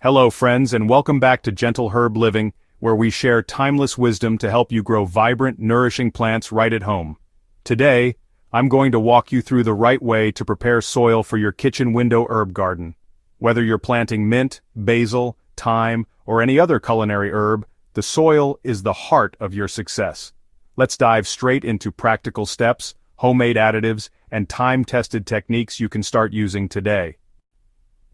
Hello friends, and welcome back to Gentle Herb Living, where we share timeless wisdom to help you grow vibrant, nourishing plants right at home. Today, I'm going to walk you through the right way to prepare soil for your kitchen window herb garden. Whether you're planting mint, basil, thyme, or any other culinary herb, the soil is the heart of your success. Let's dive straight into practical steps, homemade additives, and time-tested techniques you can start using today.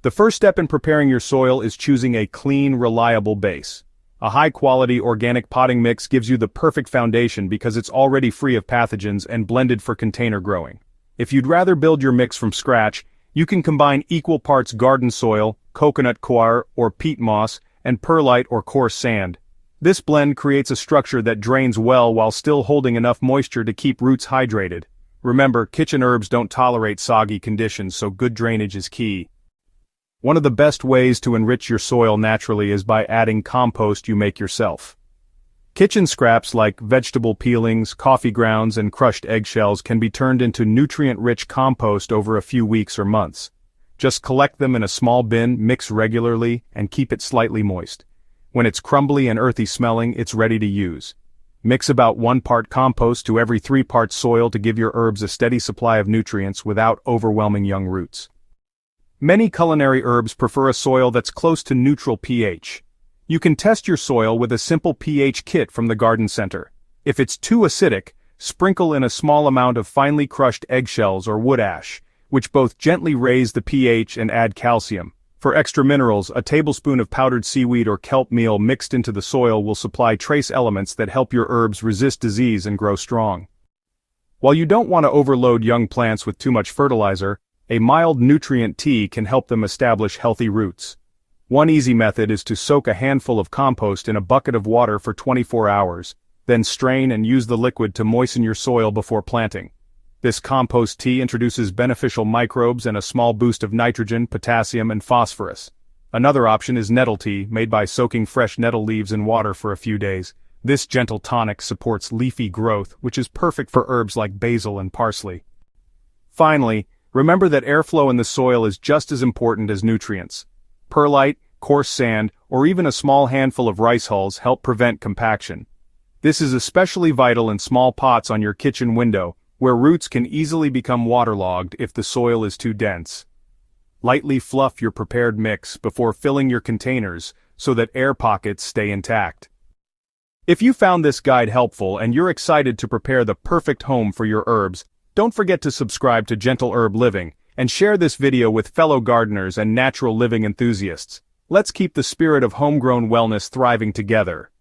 The first step in preparing your soil is choosing a clean, reliable base. A high-quality organic potting mix gives you the perfect foundation because it's already free of pathogens and blended for container growing. If you'd rather build your mix from scratch, you can combine equal parts garden soil, coconut coir or peat moss, and perlite or coarse sand. This blend creates a structure that drains well while still holding enough moisture to keep roots hydrated. Remember, kitchen herbs don't tolerate soggy conditions, so good drainage is key. One of the best ways to enrich your soil naturally is by adding compost you make yourself. Kitchen scraps like vegetable peelings, coffee grounds, and crushed eggshells can be turned into nutrient-rich compost over a few weeks or months. Just collect them in a small bin, mix regularly, and keep it slightly moist. When it's crumbly and earthy smelling, it's ready to use. Mix about 1 part compost to every 3 parts soil to give your herbs a steady supply of nutrients without overwhelming young roots. Many culinary herbs prefer a soil that's close to neutral pH. You can test your soil with a simple pH kit from the garden center. If it's too acidic, sprinkle in a small amount of finely crushed eggshells or wood ash, which both gently raise the pH and add calcium. For extra minerals, a tablespoon of powdered seaweed or kelp meal mixed into the soil will supply trace elements that help your herbs resist disease and grow strong. While you don't want to overload young plants with too much fertilizer, a mild nutrient tea can help them establish healthy roots. One easy method is to soak a handful of compost in a bucket of water for 24 hours, then strain and use the liquid to moisten your soil before planting. This compost tea introduces beneficial microbes and a small boost of nitrogen, potassium, and phosphorus. Another option is nettle tea, made by soaking fresh nettle leaves in water for a few days. This gentle tonic supports leafy growth, which is perfect for herbs like basil and parsley. Finally, remember that airflow in the soil is just as important as nutrients. Perlite, coarse sand, or even a small handful of rice hulls help prevent compaction. This is especially vital in small pots on your kitchen window, where roots can easily become waterlogged if the soil is too dense. Lightly fluff your prepared mix before filling your containers so that air pockets stay intact. If you found this guide helpful and you're excited to prepare the perfect home for your herbs, don't forget to subscribe to Gentle Herb Living, and share this video with fellow gardeners and natural living enthusiasts. Let's keep the spirit of homegrown wellness thriving together.